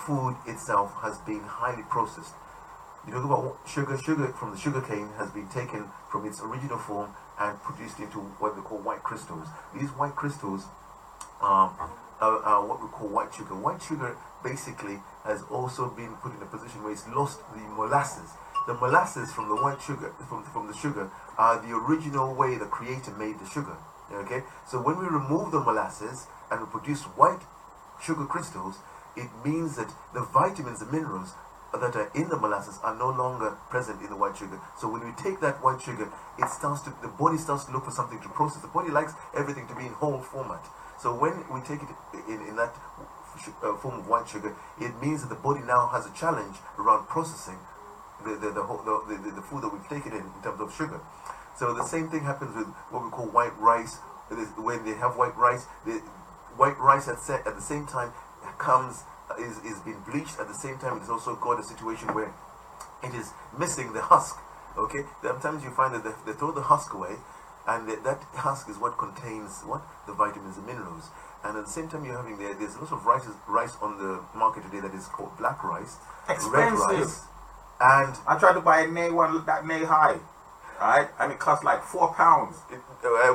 food itself has been highly processed. You talk about sugar from the sugar cane has been taken from its original form and produced into what they call white crystals. These white crystals are what we call white sugar. White sugar basically has also been put in a position where it's lost the molasses. The molasses from the white sugar, from the sugar, are the original way the creator made the sugar. Okay, so when we remove the molasses and we produce white sugar crystals, it means that the vitamins and minerals that are in the molasses are no longer present in the white sugar. So when we take that white sugar, the body starts to look for something to process. The body likes everything to be in whole format. So when we take it in that form of white sugar, it means that the body now has a challenge around processing the food that we've taken in terms of sugar. So the same thing happens with what we call white rice. When they have white rice, the white rice at the same time is being bleached. At the same time, it's also got a situation where it is missing the husk. Okay, sometimes you find that they throw the husk away, and that husk is what contains the vitamins and minerals. And at the same time, you're having there's lots of rice on the market today that is called black rice, expensive red rice, and I tried to buy a Nay one that Nay high, right, and it cost like £4.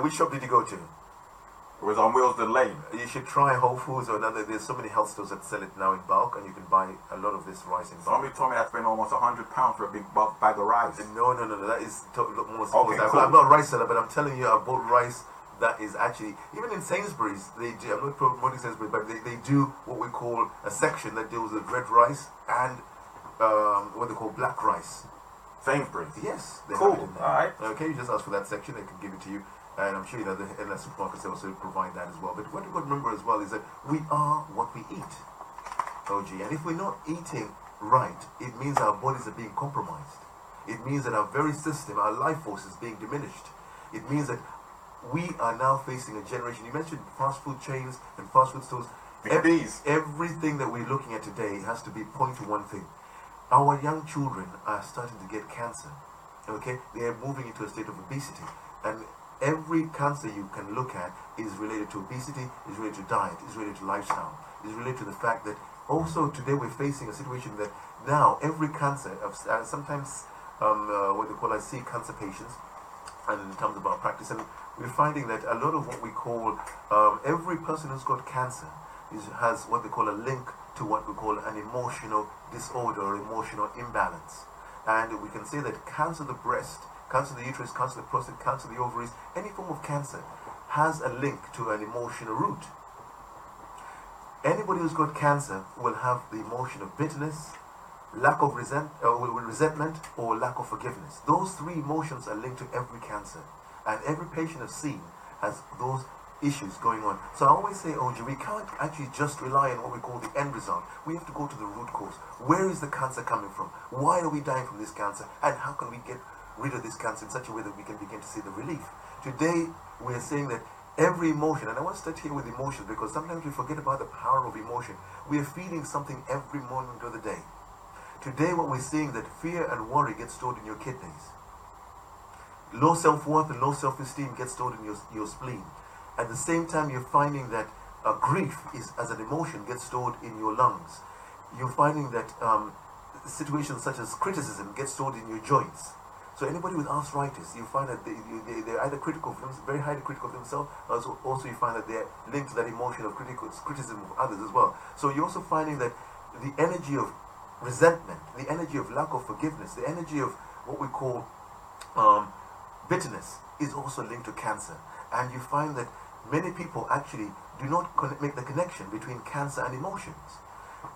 Which shop did you go to? It was on Willesden Lane. You should try Whole Foods or another. There's so many health stores that sell it now in bulk, and you can buy a lot of this rice in bulk. Somebody told me I spent almost £100 for a big bag of rice. No. That is more. Okay, cool. I'm not a rice seller, but I'm telling you, I bought rice that is actually, even in Sainsbury's, they do. I'm not promoting Sainsbury's, but they do what we call a section that deals with red rice and what they call black rice. Sainsbury's? Yes. They cool. have it in there. Alright. Okay, you just ask for that section, they can give it to you. And I'm sure you know the endless supermarkets also provide that as well. But what you've got to remember as well is that we are what we eat. OG. And if we're not eating right, it means our bodies are being compromised. It means that our very system, our life force is being diminished. It means that we are now facing a generation. You mentioned fast food chains and fast food stores. Everything that we're looking at today has to be pointing to one thing. Our young children are starting to get cancer. Okay? They are moving into a state of obesity. And every cancer you can look at is related to obesity, is related to diet, is related to lifestyle, is related to the fact that also today we're facing a situation that now every cancer, sometimes what they call, I see cancer patients, and in terms of our practice, and we're finding that a lot of what we call, every person who's got cancer has what they call a link to what we call an emotional disorder or emotional imbalance. And we can say that cancer of the breast, cancer of the uterus, cancer of the prostate, cancer of the ovaries, any form of cancer has a link to an emotional root. Anybody who's got cancer will have the emotion of bitterness, lack of resentment, or lack of forgiveness. Those three emotions are linked to every cancer. And every patient I've seen has those issues going on. So I always say, OJ, we can't actually just rely on what we call the end result. We have to go to the root cause. Where is the cancer coming from? Why are we dying from this cancer? And how can we get rid of this cancer in such a way that we can begin to see the relief? Today, we are saying that every emotion, and I want to start here with emotions because sometimes we forget about the power of emotion. We are feeling something every moment of the day. Today, what we're seeing that fear and worry get stored in your kidneys. Low self-worth and low self-esteem get stored in your spleen. At the same time, you're finding that grief is, as an emotion, gets stored in your lungs. You're finding that situations such as criticism get stored in your joints. So anybody with arthritis, you find that they're either critical of themselves, very highly critical of themselves, also you find that they're linked to that emotion of criticism of others as well. So you're also finding that the energy of resentment, the energy of lack of forgiveness, the energy of what we call bitterness is also linked to cancer. And you find that many people actually do not make the connection between cancer and emotions.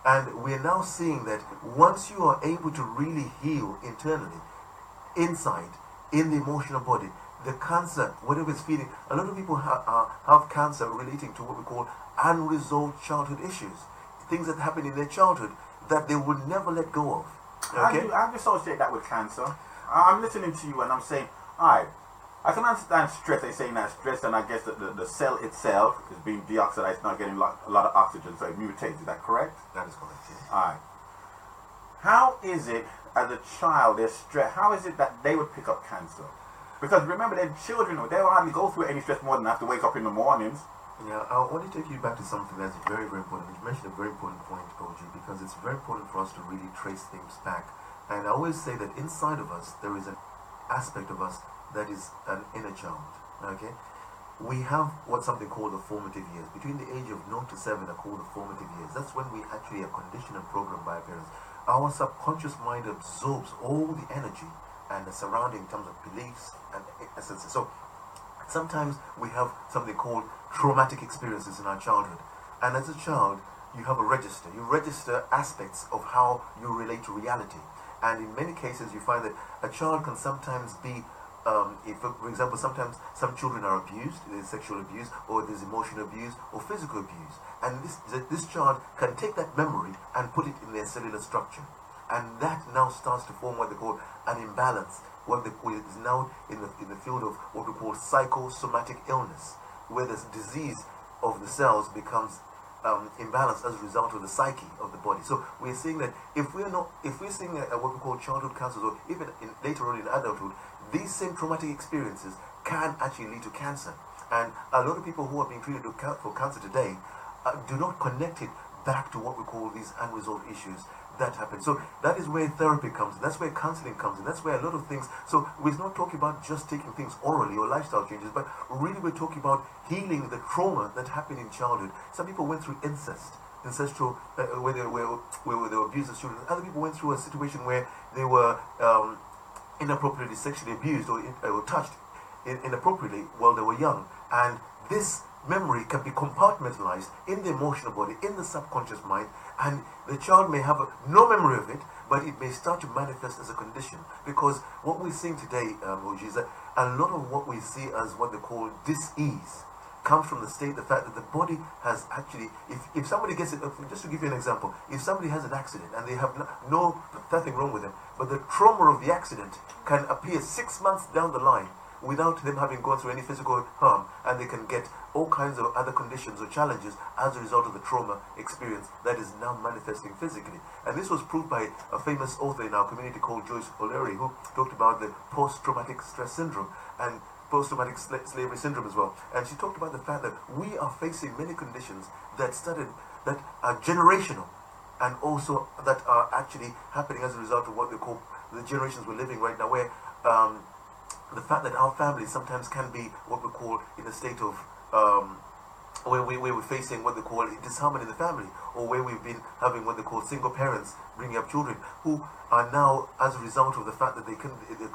And we're now seeing that once you are able to really heal internally, inside, in the emotional body, the cancer, whatever it's feeling, a lot of people have cancer relating to what we call unresolved childhood issues. Things that happen in their childhood that they will never let go of. Okay? How do you associate that with cancer? I'm listening to you and I'm saying, alright, I can understand stress. They're saying that stress, and I guess that the cell itself is being deoxidized, not getting a lot of oxygen, so it mutates. Is that correct? That is correct, yes. Alright. How is it, as a child, they're stressed, how is it that they would pick up cancer? Because remember, they're children, they don't hardly go through any stress more than have to wake up in the mornings. Yeah, I want to take you back to something that's very, very important. You mentioned a very important point, OG, because it's very important for us to really trace things back. And I always say that inside of us, there is an aspect of us that is an inner child. Okay? We have what's something called the formative years. Between the age of 0 to 7 are called the formative years. That's when we actually are conditioned and programmed by our parents. Our subconscious mind absorbs all the energy and the surrounding in terms of beliefs and essences. So sometimes we have something called traumatic experiences in our childhood. And as a child, you have a register. You register aspects of how you relate to reality. And in many cases, you find that a child can sometimes be, if, for example, sometimes some children are abused, there's sexual abuse, or there's emotional abuse, or physical abuse. And this child can take that memory and put it in their cellular structure. And that now starts to form what they call an imbalance, what is now in the field of what we call psychosomatic illness, where the disease of the cells becomes imbalanced as a result of the psyche of the body. So we're seeing that if we're seeing what we call childhood cancers, or even later on in adulthood, these same traumatic experiences can actually lead to cancer. And a lot of people who are being treated for cancer today do not connect it back to what we call these unresolved issues that happen. So that is where therapy comes in. That's where counseling comes in. That's where a lot of things. So we're not talking about just taking things orally or lifestyle changes, but really we're talking about healing the trauma that happened in childhood. Some people went through ancestral, where they were abused as children. Other people went through a situation where they were inappropriately sexually abused or touched inappropriately while they were young. And this memory can be compartmentalized in the emotional body, in the subconscious mind, and the child may have no memory of it, but it may start to manifest as a condition. Because what we're seeing today, OG, is that a lot of what we see as what they call dis-ease comes from the fact that the body has actually, if somebody gets it, just to give you an example, if somebody has an accident and they have nothing wrong with them, but the trauma of the accident can appear 6 months down the line without them having gone through any physical harm, and they can get all kinds of other conditions or challenges as a result of the trauma experience that is now manifesting physically. And this was proved by a famous author in our community called Joyce O'Leary, who talked about the post-traumatic stress syndrome and post-traumatic slavery syndrome as well. And she talked about the fact that we are facing many conditions that are generational, and also that are actually happening as a result of what they call the generations we're living right now, where the fact that our families sometimes can be what we call in a state of where we're facing what they call disharmony in the family, or where we've been having what they call single parents bringing up children who are now, as a result of the fact that the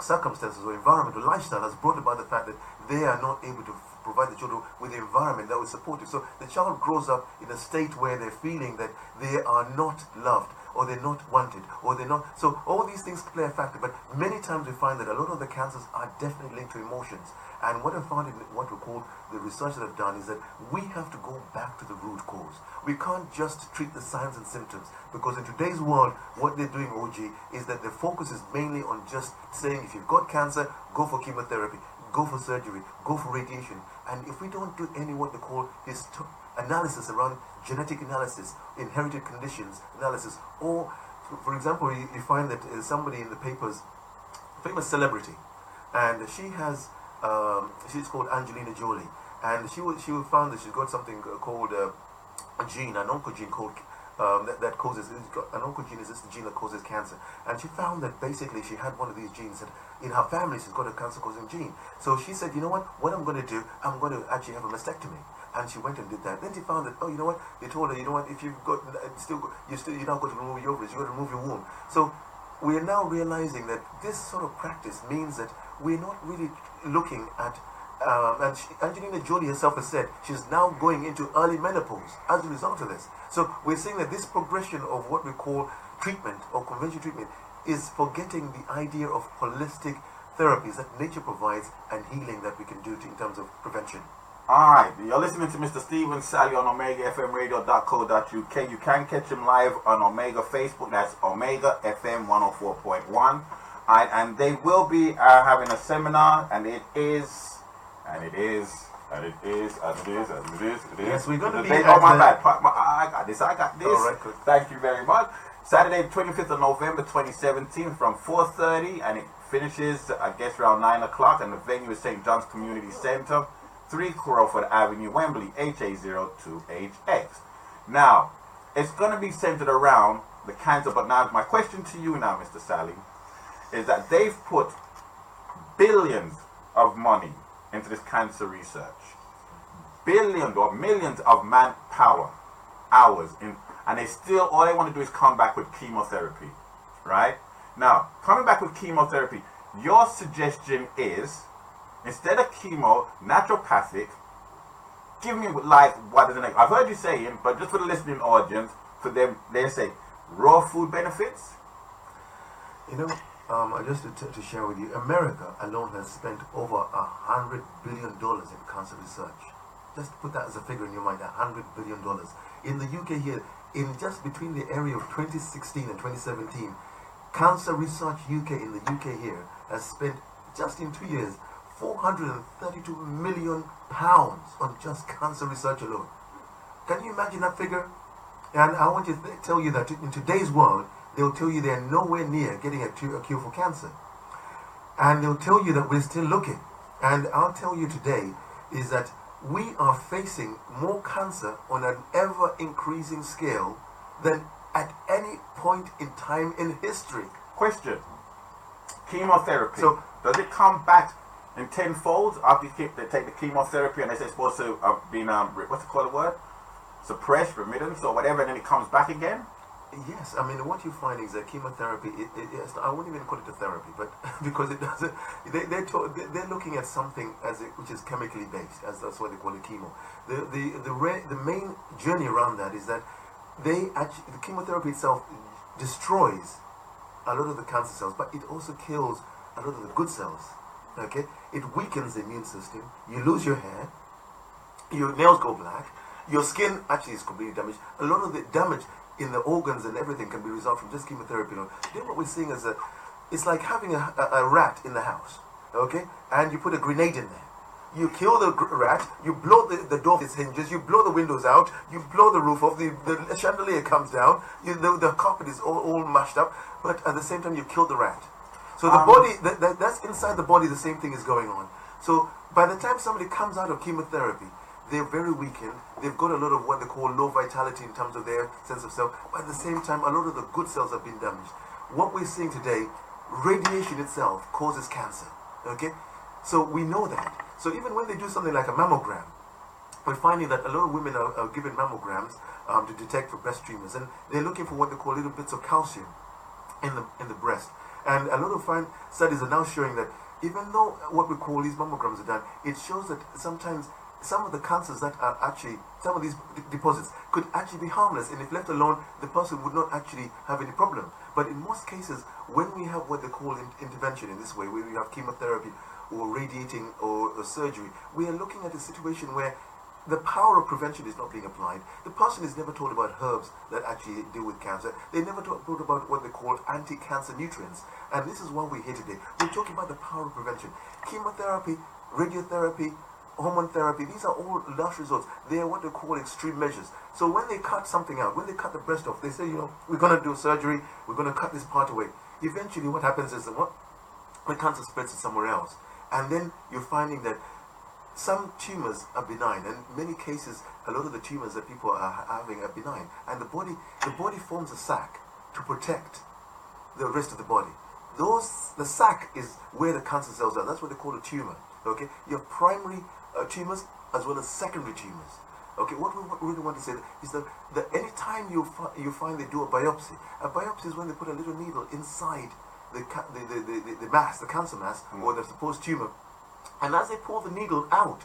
circumstances or environment or lifestyle has brought about the fact that they are not able to provide the children with the environment that will support it. So the child grows up in a state where they're feeling that they are not loved, or they're not wanted, or they're not. So all these things play a factor, but many times we find that a lot of the cancers are definitely linked to emotions. And what I found in what we call the research that I've done is that we have to go back to the root cause. We can't just treat the signs and symptoms, because in today's world, what they're doing, OG, is that the focus is mainly on just saying, if you've got cancer, go for chemotherapy, go for surgery, go for radiation. And if we don't do any what they call analysis around genetic analysis, inherited conditions analysis, or for example, you find that somebody in the papers, famous celebrity, and she's called Angelina Jolie, and she found that she's got something called a gene, an oncogene called that causes an oncogene is this the gene that causes cancer. And she found that basically she had one of these genes, and in her family she's got a cancer-causing gene. So she said, you know what I'm going to do, I'm going to actually have a mastectomy. And she went and did that. Then she found that, oh, you know what? They told her, you know what? If you've got you're not going to remove your ovaries. You're going to remove your womb. So we are now realizing that this sort of practice means that we're not really looking at. And Angelina Jolie herself has said she's now going into early menopause as a result of this. So we're saying that this progression of what we call treatment or conventional treatment is forgetting the idea of holistic therapies that nature provides and healing that we can do in terms of prevention. Alright, you're listening to Mr. Stephen Ssali on OmegaFMRadio.co.uk. You can catch him live on Omega Facebook, that's Omega FM 104.1. And they will be having a seminar, and it is. Yes, we're going to be. Oh, my bad. I got this. All right, good. Thank you very much. Saturday, 25th of November, 2017, from 4:30, and it finishes, I guess, around 9 o'clock, and the venue is St. John's Community Center. 3 Crawford Avenue, Wembley, HA02HX. Now, it's going to be centered around the cancer, but now my question to you now, Mr. Ssali, is that they've put billions of money into this cancer research. Billions or millions of manpower hours in, and they still, all they want to do is come back with chemotherapy, right? Now, coming back with chemotherapy, your suggestion is, instead of chemo, naturopathic. Give me like what is the next? I've heard you saying, but just for the listening audience, for them, they say raw food benefits. You know, just to share with you, America alone has spent over $100 billion in cancer research. Just put that as a figure in your mind, $100 billion. In the UK here, in just between the area of 2016 and 2017, Cancer Research UK in the UK here has spent just in 2 years 432 million pounds on just cancer research alone. Can you imagine that figure? And I want to tell you that in today's world, they'll tell you they're nowhere near getting a cure for cancer. And they'll tell you that we're still looking. And I'll tell you today is that we are facing more cancer on an ever-increasing scale than at any point in time in history. Question. Chemotherapy. So, does it come back in tenfold after they take the chemotherapy and they're supposed to have been, what's it called the word? Suppressed, remittance or whatever, and then it comes back again? yes, I mean, what you find is that chemotherapy, I wouldn't even call it a therapy, but because it doesn't, they're looking at something which is chemically based, as that's what they call it, chemo. The main journey around that is that the chemotherapy itself destroys a lot of the cancer cells, but it also kills a lot of the good cells. Okay, it weakens the immune system. You lose your hair, your nails go black, your skin actually is completely damaged. A lot of the damage in the organs and everything can be resolved from just chemotherapy. Then what we're seeing is it's like having a rat in the house, okay, and you put a grenade in there. You kill the rat, you blow the door off its hinges, you blow the windows out, you blow the roof off, the chandelier comes down, the carpet is all mashed up, but at the same time you kill the rat. So the body, that's inside the body, the same thing is going on. So by the time somebody comes out of chemotherapy, they're very weakened. They've got a lot of what they call low vitality in terms of their sense of self. But at the same time, a lot of the good cells have been damaged. What we're seeing today, radiation itself causes cancer. Okay? So we know that. So even when they do something like a mammogram, we're finding that a lot of women are given mammograms to detect for breast tumors. And they're looking for what they call little bits of calcium in the breast. And a lot of fine studies are now showing that even though what we call these mammograms are done, it shows that sometimes some of the cancers that are actually, some of these deposits could actually be harmless, and if left alone, the person would not actually have any problem. But in most cases, when we have what they call intervention in this way, where we have chemotherapy or radiating or surgery, we are looking at a situation where the power of prevention is not being applied. The person is never told about herbs that actually deal with cancer. They never told about what they call anti-cancer nutrients. And this is why we're here today. We're talking about the power of prevention. Chemotherapy, radiotherapy, hormone therapy, these are all last resorts. They are what they call extreme measures. So when they cut something out, when they cut the breast off, they say, we're going to do surgery, we're going to cut this part away. Eventually what happens is that the cancer spreads to somewhere else. And then you're finding that some tumors are benign, and in many cases, a lot of the tumors that people are having are benign. And the body forms a sac to protect the rest of the body. The sac is where the cancer cells are. That's what they call a tumor. Okay, you have primary tumors as well as secondary tumors. Okay, what we really want to say is that any time you find they do a biopsy is when they put a little needle inside the mass, the cancer mass, or the supposed tumor. And as they pull the needle out,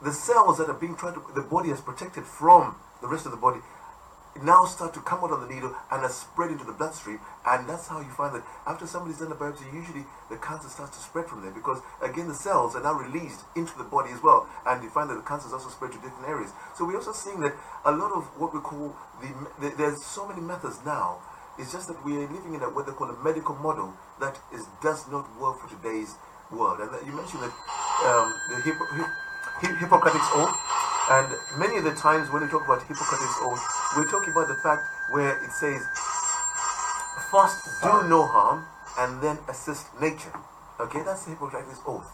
the cells that are being the body has protected from the rest of the body now start to come out of the needle and are spread into the bloodstream. And that's how you find that after somebody's done a biopsy, usually the cancer starts to spread from there, because again the cells are now released into the body as well, and you find that the cancer is also spread to different areas. So we're also seeing that a lot of what we call there's so many methods now. It's just that we are living in what they call a medical model that does not work for today's world. And you mentioned that the Hippocratic Oath, and many of the times when we talk about Hippocratic Oath, we're talking about the fact where it says, first do no harm and then assist nature. Okay, that's the Hippocratic Oath.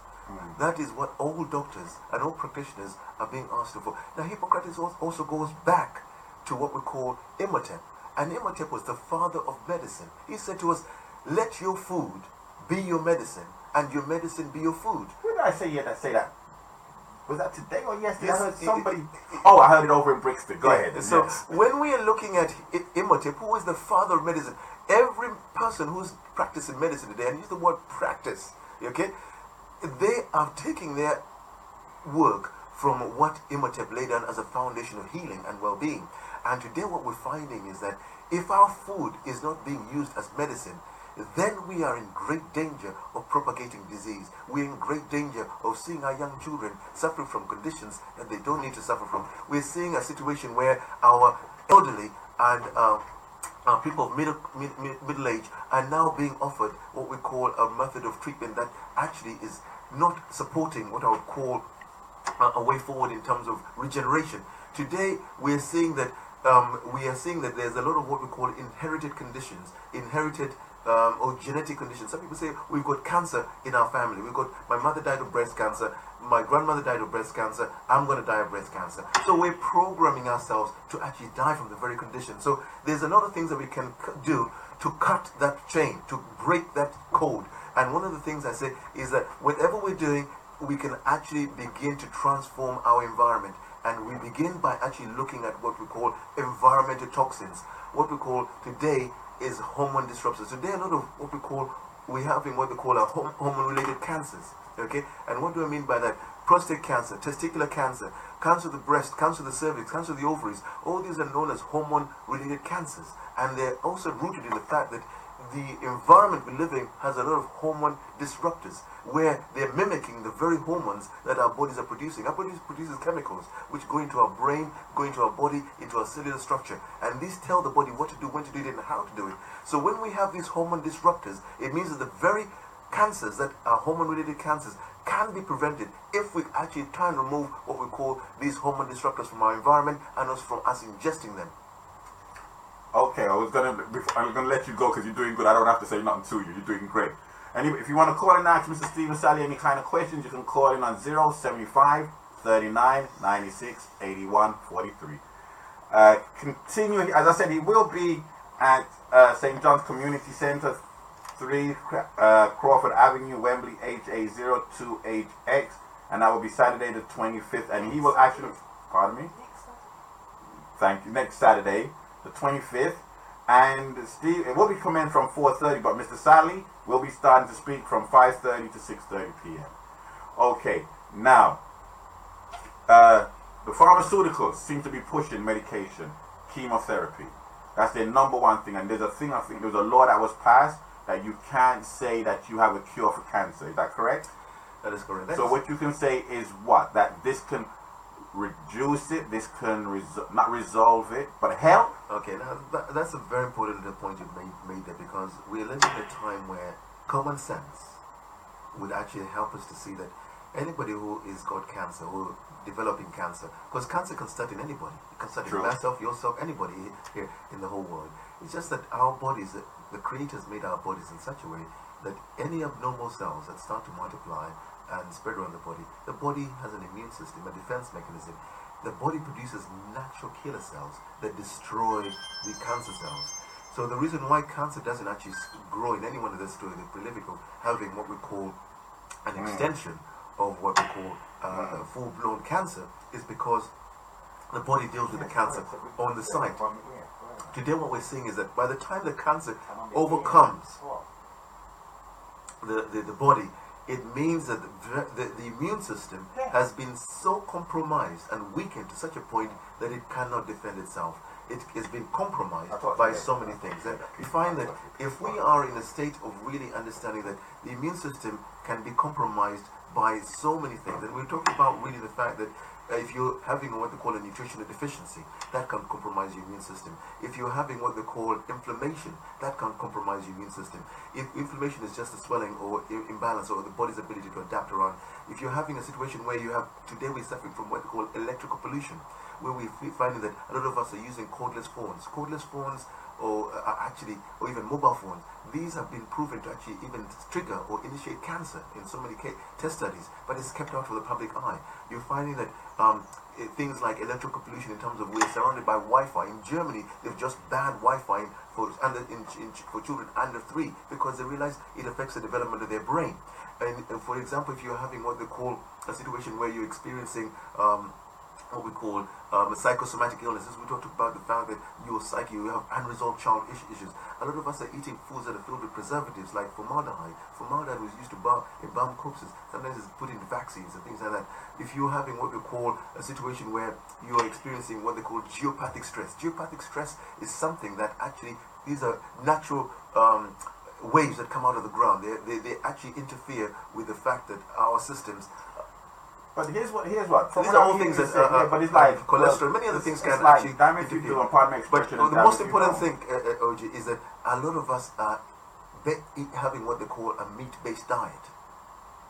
That is what all doctors and all practitioners are being asked for. Now, Hippocratic Oath also goes back to what we call Imhotep. And Imhotep was the father of medicine. He said to us, let your food be your medicine, and your medicine be your food. Who did I say say that? Was that today or yesterday? Yes, I heard somebody. I heard it over in Brixton. Go ahead. So when we are looking at Imhotep, who is the father of medicine, every person who's practicing medicine today, and use the word practice, okay, they are taking their work from what Imhotep laid down as a foundation of healing and well-being. And today what we're finding is that if our food is not being used as medicine, then we are in great danger of propagating disease. We're in great danger of seeing our young children suffering from conditions that they don't need to suffer from. We're seeing a situation where our elderly and people of middle age are now being offered what we call a method of treatment that actually is not supporting what I would call a way forward in terms of regeneration. Today we are seeing that there's a lot of what we call inherited conditions, or genetic conditions. Some people say we've got cancer in our family. My mother died of breast cancer, my grandmother died of breast cancer, I'm going to die of breast cancer. So we're programming ourselves to actually die from the very condition. So there's a lot of things that we can do to cut that chain, to break that code. And one of the things I say is that whatever we're doing, we can actually begin to transform our environment. And we begin by actually looking at what we call environmental toxins. What we call today is hormone disruptors. Today, a lot of we're having what they call hormone-related cancers. Okay, and what do I mean by that? Prostate cancer, testicular cancer, cancer of the breast, cancer of the cervix, cancer of the ovaries. All these are known as hormone-related cancers, and they're also rooted in the fact that the environment we live in has a lot of hormone disruptors, where they're mimicking the very hormones that our bodies are producing. Our body produces chemicals which go into our brain, go into our body, into our cellular structure, and these tell the body what to do, when to do it, and how to do it. So when we have these hormone disruptors, it means that the very cancers that are hormone-related cancers can be prevented if we actually try and remove what we call these hormone disruptors from our environment and also from us ingesting them. Okay, I'm gonna let you go because you're doing good. I don't have to say nothing to you. You're doing great. And if you want to call and ask Mr. Stephen Ssali any kind of questions, you can call in on 075 39 96 81 43. Continuing, as I said, he will be at St. John's Community Centre, 3 Crawford Avenue, Wembley, HA02HX, and that will be Saturday the 25th. And he will actually, pardon me? Thank you. Next Saturday, the 25th. And Steve, it will be coming from 4:30, but Mr. Ssali will be starting to speak from 5:30 to 6:30 p.m. Okay, now, the pharmaceuticals seem to be pushing medication, chemotherapy. That's their number one thing. And there's a thing, I think there's a law that was passed that you can't say that you have a cure for cancer. Is that correct? That is correct. So what you can say is what? That this can reduce it, this can not resolve it, but help? Okay, now that's a very important point you've made there, because we're living in a time where common sense would actually help us to see that anybody who is got cancer or developing cancer, because cancer can start in anybody. It can start in myself, yourself, anybody here in the whole world. It's just that our bodies, the creators made our bodies in such a way that any abnormal cells that start to multiply and spread around the body has an immune system, a defense mechanism. The body produces natural killer cells that destroy the cancer cells. So the reason why cancer doesn't actually grow in any one of those two, the prolific of having what we call an extension of what we call full-blown cancer, is because the body deals with the cancer on the site. Today what we're seeing is that by the time the cancer overcomes the body, it means that the immune system has been so compromised and weakened to such a point that it cannot defend itself. It has been compromised by so many things. And we find that if we are in a state of really understanding that the immune system can be compromised by so many things, and we're talking about really the fact that if you're having what they call a nutritional deficiency, that can compromise your immune system. If you're having what they call inflammation, that can compromise your immune system. If inflammation is just a swelling or imbalance or the body's ability to adapt around, if you're having a situation where you have, today we're suffering from what they call electrical pollution, where we're finding that a lot of us are using cordless phones. Cordless phones or even mobile phones, these have been proven to actually even trigger or initiate cancer in so many test studies, but it's kept out of the public eye. You're finding that things like electrical pollution, in terms of we're surrounded by Wi-Fi. In Germany, they've just banned Wi-Fi for for children under 3 because they realize it affects the development of their brain. And for example, if you're having what they call a situation where you're experiencing what we call psychosomatic illnesses, we talked about the fact that your psyche, you have unresolved child issues. A lot of us are eating foods that are filled with preservatives like formaldehyde. Formaldehyde was used to embalm corpses. Sometimes it's put in vaccines and things like that. If you're having what we call a situation where you are experiencing what they call geopathic stress. Geopathic stress is something that actually, these are natural waves that come out of the ground. They actually interfere with the fact that our systems. But here's what. These are all things that but it's like cholesterol. Many other things can like actually damage you do, and pardon my But expression. the most important thing, OG, is that a lot of us are having what they call a meat-based diet.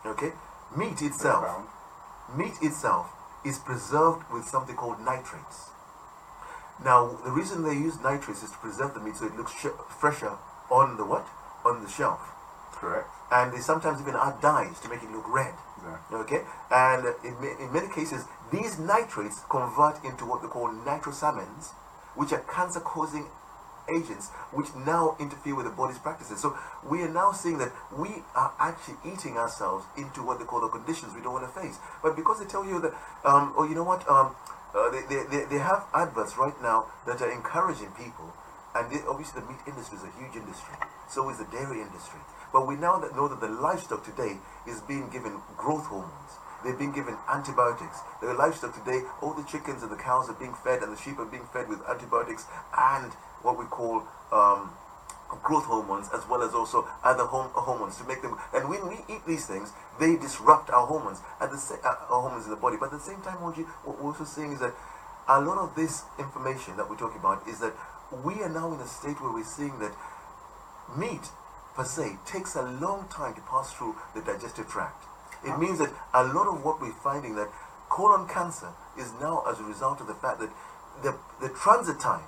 Okay, meat itself is preserved with something called nitrates. Now, the reason they use nitrates is to preserve the meat so it looks fresher on the shelf. Correct. And they sometimes even add dyes to make it look red. Exactly. Okay, and in many cases, these nitrates convert into what they call nitrosamines, which are cancer-causing agents, which now interfere with the body's practices. So we are now seeing that we are actually eating ourselves into what they call the conditions we don't want to face. But because they tell you that, you know what, they have adverts right now that are encouraging people. And obviously the meat industry is a huge industry. So is the dairy industry. But we now know that the livestock today is being given growth hormones. They're being given antibiotics. The livestock today, all the chickens and the cows are being fed, and the sheep are being fed with antibiotics and what we call growth hormones, as well as also other hormones to make them. And when we eat these things, they disrupt our hormones our hormones in the body. But at the same time, what we're also saying is that a lot of this information that we're talking about is that we are now in a state where we're seeing that meat per se takes a long time to pass through the digestive tract. It means that a lot of what we're finding, that colon cancer is now as a result of the fact that the transit time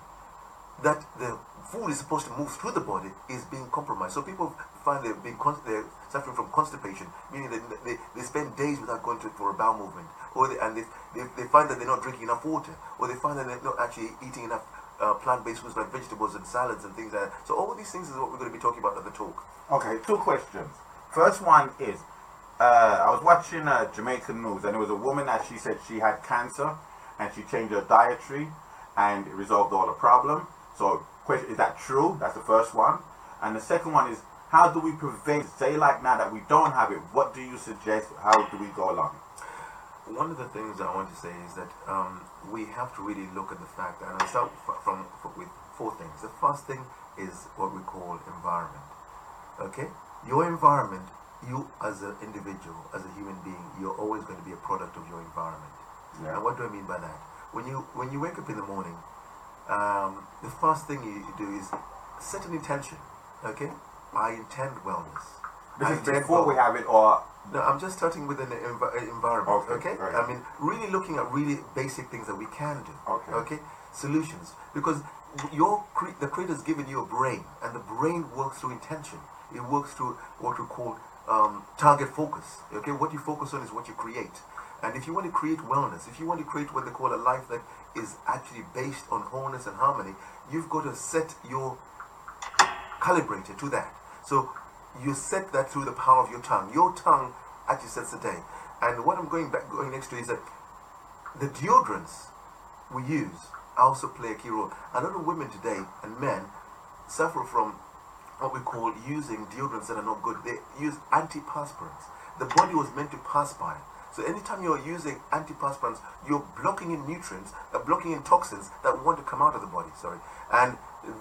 that the food is supposed to move through the body is being compromised. So people find they're suffering from constipation, meaning that they spend days without going for a bowel movement, or they find that they're not drinking enough water, or they find that they're not actually eating enough plant-based foods like vegetables and salads and things like that. So all these things is what we're going to be talking about at the talk. Okay, 2 questions. First one is, I was watching Jamaican news, and there was a woman that she said she had cancer, and she changed her dietary, and it resolved all the problem. So, question, is that true? That's the first one. And the second one is, how do we prevent, say like now that we don't have it, what do you suggest, how do we go along? One of the things I want to say is that we have to really look at the fact, and I'll start with 4 things. The first thing is what we call environment. Okay? Your environment, you as an individual, as a human being, you're always going to be a product of your environment. Yeah. And what do I mean by that? When you wake up in the morning, the first thing you do is set an intention. Okay? I intend wellness. This is before we have it, or... No, I'm just starting with an environment, okay? Right. I mean, really looking at really basic things that we can do, okay? Solutions. Because the Creator's given you a brain, and the brain works through intention. It works through what we call target focus, okay? What you focus on is what you create. And if you want to create wellness, if you want to create what they call a life that is actually based on wholeness and harmony, you've got to set your calibrator to that. So you set that through the power of your tongue. Your tongue actually sets the day. And what I'm going next to is that the deodorants we use also play a key role. A lot of women today and men suffer from what we call using deodorants that are not good. They use antiperspirants. The body was meant to perspire. So anytime you're using antiperspirants, you're blocking in nutrients, blocking in toxins that want to come out of the body, And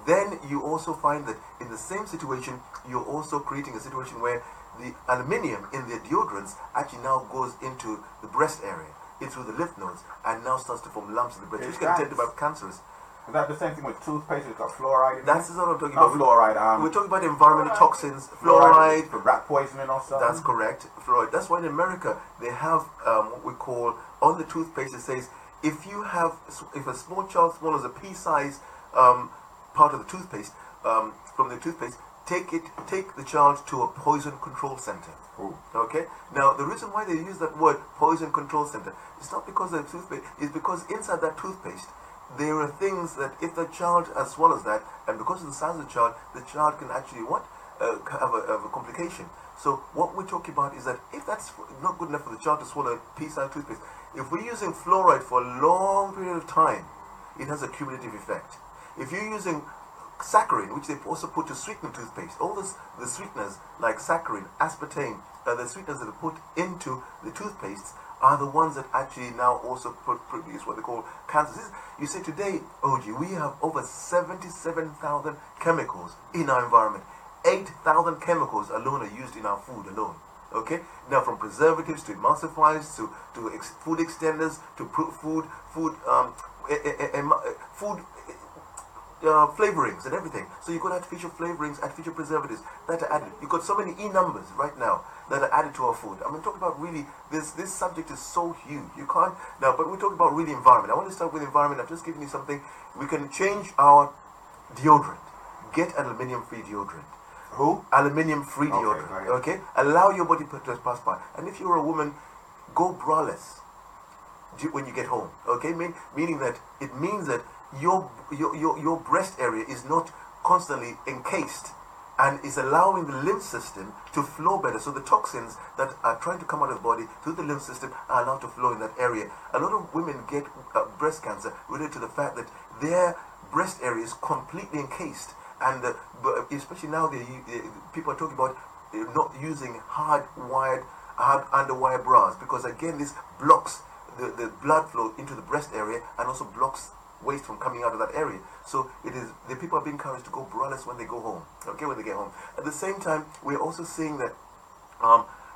then you also find that in the same situation, you're also creating a situation where the aluminium in the deodorants actually now goes into the breast area, into the lymph nodes, and now starts to form lumps in the breast, which can tend to be cancerous. Is that the same thing with toothpaste? It's got fluoride in it? That's what I'm talking about. Fluoride. We're talking about environmental toxins, fluoride. For rat poisoning or something? That's correct. Fluoride. That's why in America they have what we call, on the toothpaste it says, if a small child, small as a pea size part of the toothpaste, from the toothpaste, take the child to a poison control center. Ooh. Okay. Now the reason why they use that word poison control center is not because of the toothpaste. It's because inside that toothpaste there are things that if the child swallows that, and because of the size of the child can actually have a complication. So what we're talking about is that if that's not good enough for the child to swallow a piece of toothpaste, if we're using fluoride for a long period of time, it has a cumulative effect. If you're using saccharin, which they also put to sweeten toothpaste, all the sweeteners like saccharin, aspartame, the sweeteners that are put into the toothpastes are the ones that actually now also produce what they call cancers. You see, today, OG, we have over 77,000 chemicals in our environment. 8,000 chemicals alone are used in our food alone. Okay, now from preservatives to emulsifiers to food extenders to food flavorings and everything. So you've got artificial flavorings, artificial preservatives that are added. You've got so many numbers right now that are added to our food. I mean, talking about really this subject is so huge. You can't now, but we're talking about really environment. I want to start with environment. I've just given you something. We can change our deodorant. Get an aluminium-free deodorant. Who? Aluminium-free deodorant. Okay? Allow your body to pass by. And if you're a woman, go braless when you get home. Okay? Meaning that it means that your breast area is not constantly encased and is allowing the lymph system to flow better. So the toxins that are trying to come out of the body through the lymph system are allowed to flow in that area. A lot of women get breast cancer related to the fact that their breast area is completely encased. And especially now, people are talking about not using hard underwire bras, because again, this blocks the blood flow into the breast area and also blocks waste from coming out of that area. So the people are being encouraged to go braless when they go home. Okay, when they get home. At the same time, we're also seeing that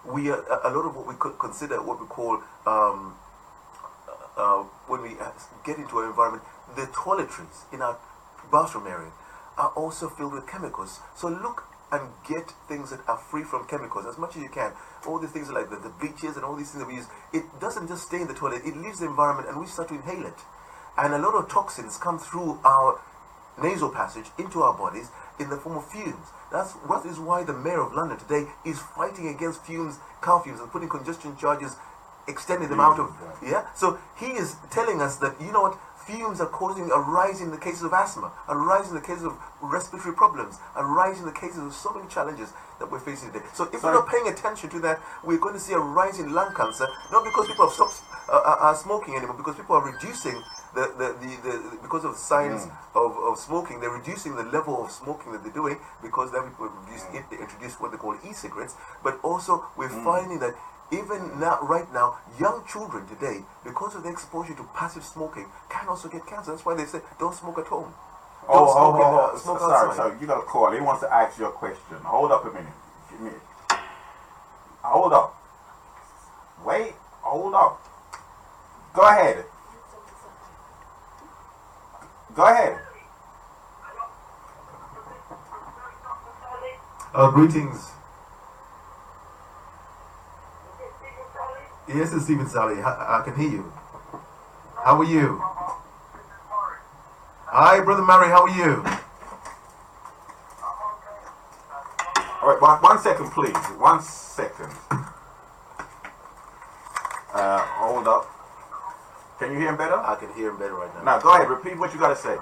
we are a lot of what we could consider what we call when we get into our environment, the toiletries in our bathroom area are also filled with chemicals. So look and get things that are free from chemicals as much as you can. All these things like the bleaches and all these things that we use, it doesn't just stay in the toilet, it leaves the environment and we start to inhale it. And a lot of toxins come through our nasal passage into our bodies in the form of fumes. That's what is why the mayor of London today is fighting against car fumes and putting congestion charges, extending them out of, So he is telling us that, you know what, fumes are causing a rise in the cases of asthma, a rise in the cases of respiratory problems, a rise in the cases of so many challenges that we're facing today. So if we're not paying attention to that, we're going to see a rise in lung cancer, not because people have stopped smoking anymore, because people are reducing because of the science of smoking, they're reducing the level of smoking that they're doing, because then people introduce what they call e-cigarettes. But also we're finding that even now, right now, young children today, because of the exposure to passive smoking, can also get cancer. That's why they say don't smoke at home. Smoke outside. Sorry, you got a call. He wants to ask you a question. Hold up a minute. Give me. Hold up. Wait. Hold up. Go ahead. Go ahead. Greetings. Yes, it's Stephen Ssali. I can hear you. How are you? Hi, Brother Murray. How are you? All right, 1 second, please. 1 second. Hold up. Can you hear him better? I can hear him better right now. Now, go ahead. Repeat what you got to say.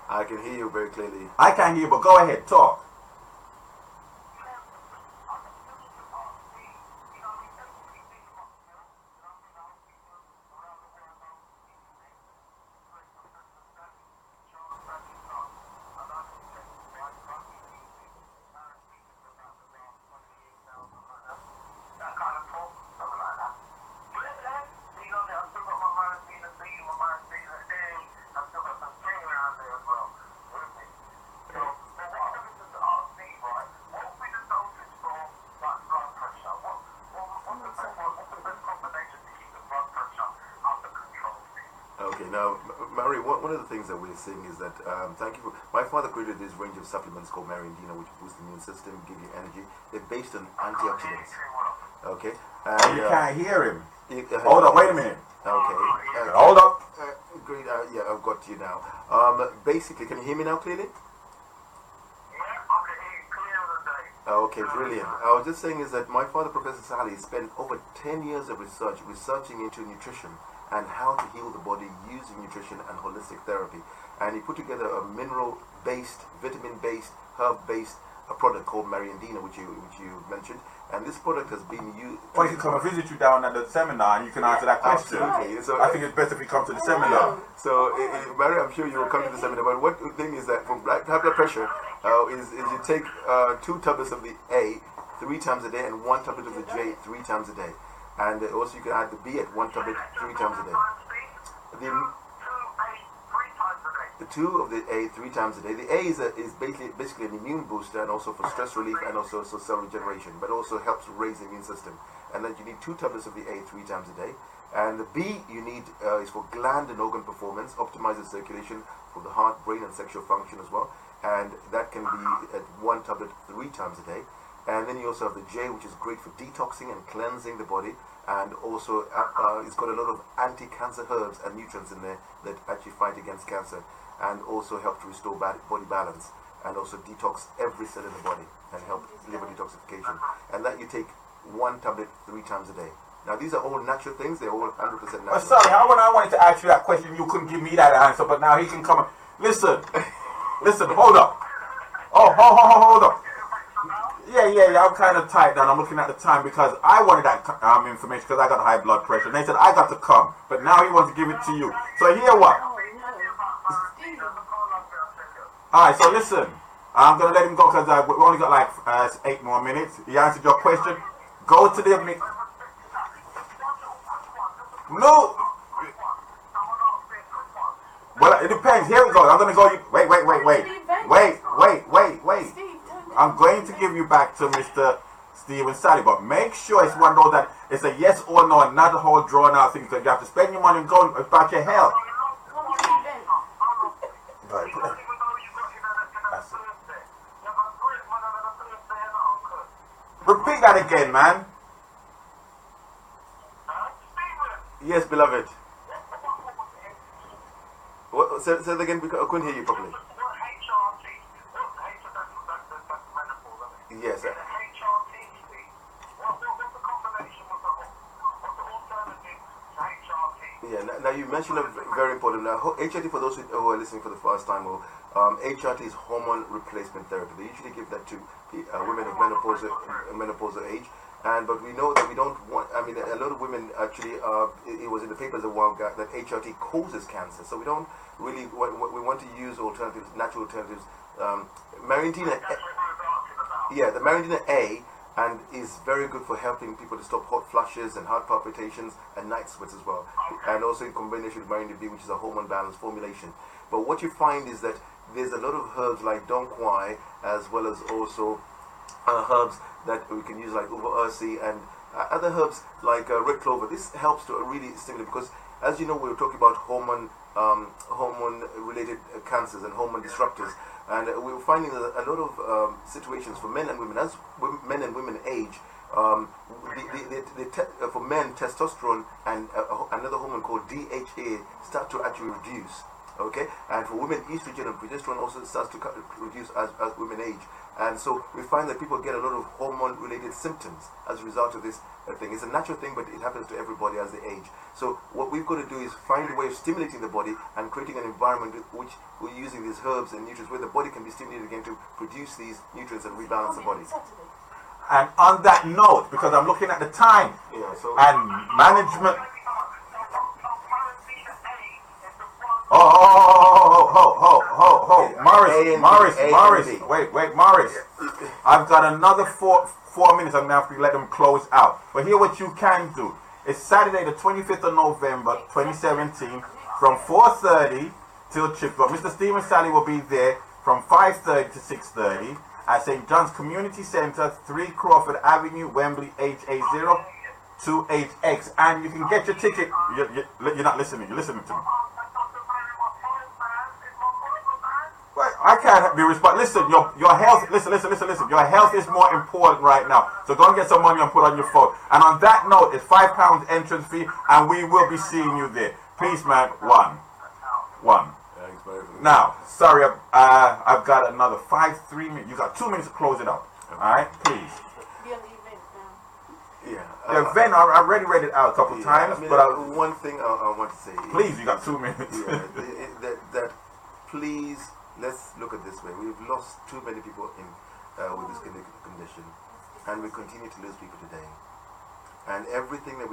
I can hear you very clearly. I can't hear you, but go ahead. Talk. Okay, now, Mary, one of the things that we're seeing is that, thank you for, my father created this range of supplements called Marindina, which boost the immune system, give you energy. They're based on antioxidants. Okay? And, you can't hear him. Hold up, wait a minute. Okay. Hold up. Great, yeah, I've got you now. Basically, can you hear me now clearly? Okay, brilliant. I was just saying is that my father, Professor Ssali, spent over 10 years of researching into nutrition and how to heal the body using nutrition and holistic therapy. And he put together a mineral-based, vitamin-based, herb-based product called Mariandina, which you mentioned. And this product has been used... Well, he can come and visit you down at the seminar and you can answer that question. Absolutely. So, I think it's best if he comes to the seminar. So, Mary, I'm sure you will come to the seminar. But what thing is that for high blood pressure, is you take 2 tablets of the A 3 times a day and 1 tablet of the J 3 times a day. And also you can add the B at 1 tablet 3 times a day. The 2 of the A 3 times a day. The A is basically an immune booster and also for stress relief and also cell regeneration, but also helps raise the immune system. And then you need 2 tablets of the A 3 times a day. And the B you need is for gland and organ performance, optimizes circulation for the heart, brain, and sexual function as well. And that can be at 1 tablet 3 times a day. And then you also have the J, which is great for detoxing and cleansing the body, and also it's got a lot of anti-cancer herbs and nutrients in there that actually fight against cancer and also help to restore body balance and also detox every cell in the body and help liver detoxification. And that you take 1 tablet 3 times a day. Now these are all natural things, they're all 100% natural. But sorry, when I wanted to ask you that question, you couldn't give me that answer, but now he can come and... Listen, hold up. Hold up. Yeah, I'm kind of tight now. I'm looking at the time because I wanted that information because I got high blood pressure. And they said I got to come, but now he wants to give it to you. So here what? Alright, so listen. I'm going to let him go because we only got like 8 more minutes. He answered your question. Go to the... No! Well, it depends. Here we go. I'm going to go... Wait. I'm going to give you back to Mr. Stephen Ssali, but make sure it's one of those that it's a yes or no and not a whole drawn out thing. So you have to spend your money and go about your health. Repeat that again, man. Yes, beloved. Say that again because I couldn't hear you properly. Yes, sir. Yeah, now you mentioned a very important. Now, HRT, for those who are listening for the first time, HRT is hormone replacement therapy. They usually give that to women of menopausal age. But we know that we don't want, a lot of women actually, it was in the papers a while ago that HRT causes cancer. So we don't really, we want to use alternatives, natural alternatives. Mariandina, the Mariandina A, and is very good for helping people to stop hot flushes and heart palpitations and night sweats as well. And also in combination with Mariandina B, which is a hormone balance formulation. But what you find is that there's a lot of herbs like Dong Quai, as well as also herbs that we can use like Uva Ursi and other herbs like red clover. This helps to really stimulate because, as you know, we were talking about hormone-related cancers and hormone disruptors, and we were finding that a lot of situations for men and women, as men and women age, for men, testosterone and another hormone called DHA start to actually reduce. Okay, and for women, estrogen and progesterone also starts to reduce as women age. And so we find that people get a lot of hormone-related symptoms as a result of this thing. It's a natural thing, but it happens to everybody as they age. So what we've got to do is find a way of stimulating the body and creating an environment which we're using these herbs and nutrients where the body can be stimulated again to produce these nutrients and rebalance the body. And on that note, because I'm looking at the time, and management... Morris. Wait, Morris. I've got another 4 minutes. I'm going to have to let them close out. But here what you can do. It's Saturday the 25th of November 2017 from 4:30 till Chip. But Mr. Stephen Ssali will be there from 5:30 to 6:30 at St. John's Community Centre, 3 Crawford Avenue, Wembley, HA02HX. And you can get your ticket. You're not listening. You're listening to me. I can't be responsible. Listen, your health. Listen. Your health is more important right now. So go and get some money and put on your phone. And on that note, it's £5 entrance fee, and we will be seeing you there. Peace, man. One. Now, sorry, I've got another 3 minutes. You got 2 minutes to close it out. Alright, please. Be on the event now. Yeah. The event, I already read it out a couple times, I mean, but one thing I want to say. Please, you got 2 minutes. that please, let's look at this way. We've lost too many people in with this condition, and we continue to lose people today. And everything that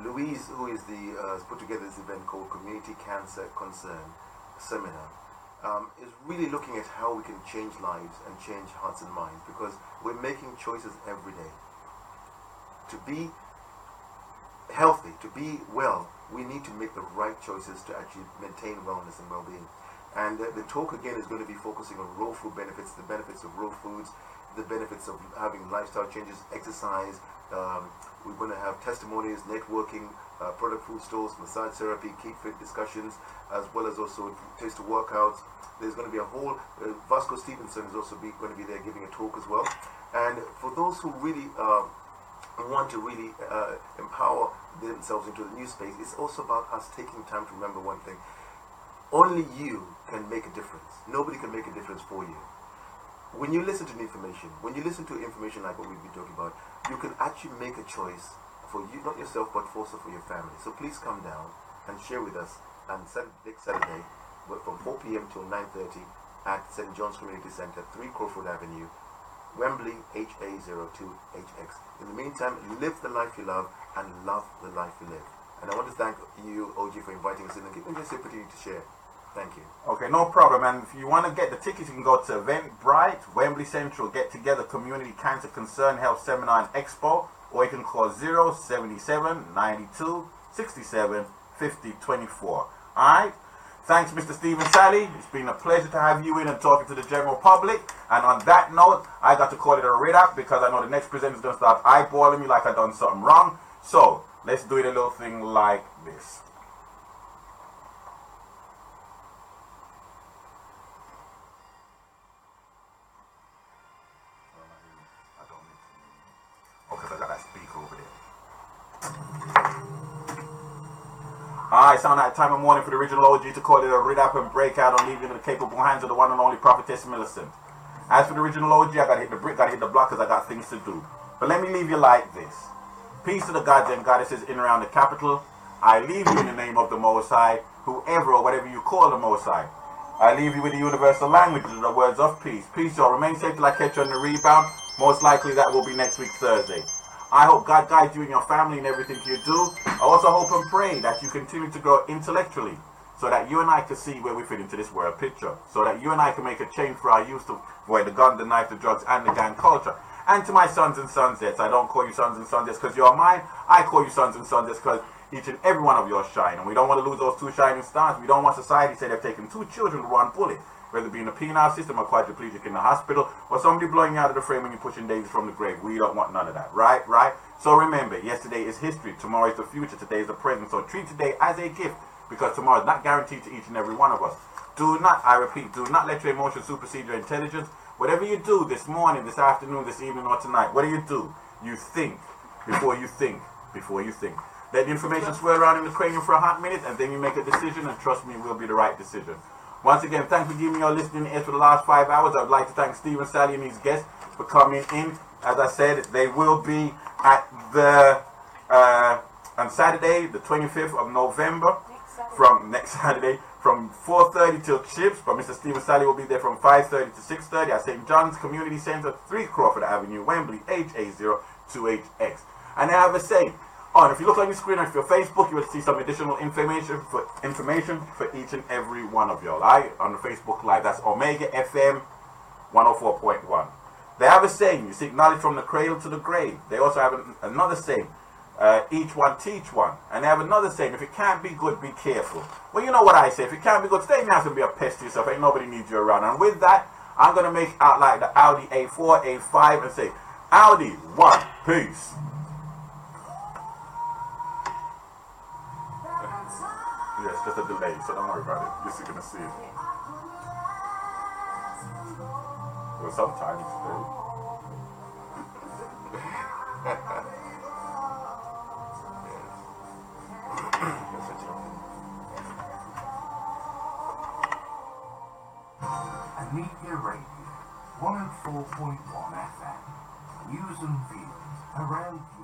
Louise, who is has put together this event called Community Cancer Concern Seminar, is really looking at how we can change lives and change hearts and minds, because we're making choices every day. To be healthy, to be well, we need to make the right choices to actually maintain wellness and well-being. And the talk again is going to be focusing on raw food benefits, the benefits of raw foods, the benefits of having lifestyle changes, exercise. We're going to have testimonies, networking, product food stores, massage therapy, keep fit discussions, as well as also taste to workouts. There's going to be a whole, Vasco Stevenson is also going to be there giving a talk as well. And for those who really want to really empower themselves into the new space, it's also about us taking time to remember one thing. Only you can make a difference. Nobody can make a difference for you. When you listen to information, like what we've been talking about, you can actually make a choice for you, not yourself, but also for your family. So please come down and share with us on next Saturday from 4 p.m. till 9:30 at St. John's Community Centre, 3 Crawford Avenue, Wembley, HA02HX. In the meantime, live the life you love and love the life you live. And I want to thank you, OG, for inviting us in and giving us the opportunity to share. Thank you. Okay, no problem. And if you want to get the tickets, you can go to Eventbrite, Wembley Central, Get Together Community Cancer Concern Health Seminar and Expo, or you can call 077 92 67 50 24. Alright? Thanks, Mr. Stephen Ssali. It's been a pleasure to have you in and talking to the general public. And on that note, I got to call it a write-up because I know the next presenter is going to start eyeballing me like I done something wrong. So, let's do it a little thing like this. Because I got that speaker over there. Alright, it's on that time of morning for the original OG to call it a write-up and breakout and leave it in the capable hands of the one and only Prophetess Millicent. As for the original OG, I gotta hit the brick, gotta hit the block because I got things to do. But let me leave you like this. Peace to the gods and goddesses in and around the capital. I leave you in the name of the Most High, whoever or whatever you call the Most High. I leave you with the universal languages of the words of peace. Peace, y'all. Remain safe till I catch you on the rebound. Most likely that will be next week, Thursday. I hope God guides you and your family in everything you do. I also hope and pray that you continue to grow intellectually so that you and I can see where we fit into this world picture. So that you and I can make a change for our youth to avoid the gun, the knife, the drugs, and the gang culture. And to my sons and sonsettes, I don't call you sons and sonsettes because you're mine. I call you sons and sonsettes because each and every one of yours shine. And we don't want to lose those 2 shining stars. We don't want society to say they've taken 2 children to one bullet. Whether it be in the penal system or quadriplegic in the hospital or somebody blowing you out of the frame when you're pushing daisies from the grave. We don't want none of that. Right? So remember, yesterday is history. Tomorrow is the future. Today is the present. So treat today as a gift because tomorrow is not guaranteed to each and every one of us. Do not, I repeat, do not let your emotions supersede your intelligence. Whatever you do this morning, this afternoon, this evening, or tonight, what do? You think before you think before you think. Let the information swirl around in the cranium for a hot minute and then you make a decision, and trust me, it will be the right decision. Once again, thanks for giving me your listening ears for the last 5 hours. I would like to thank Stephen Ssali and his guests for coming in. As I said, they will be at the on Saturday, the 25th of November, next Saturday, from 4:30 till chips. But Mr. Stephen Ssali will be there from 5:30 to 6:30 at St. John's Community Centre, 3 Crawford Avenue, Wembley, HA02HX. And I have a say. Oh, and if you look on your screen or if you're Facebook, you will see some additional information for each and every one of y'all. On the Facebook Live, that's Omega FM 104.1. They have a saying, you seek knowledge from the cradle to the grave. They also have another saying, each one teach one. And they have another saying, if it can't be good, be careful. Well, you know what I say, if it can't be good, stay in the house and be a pest to yourself. Ain't nobody needs you around. And with that, I'm going to make out like the Audi A4, A5 and say, Audi 1, peace. Yes, just a delay, so don't worry about it. You're still gonna see it. Well, sometimes, babe. Media Radio. 104.1 FM. News and views around you.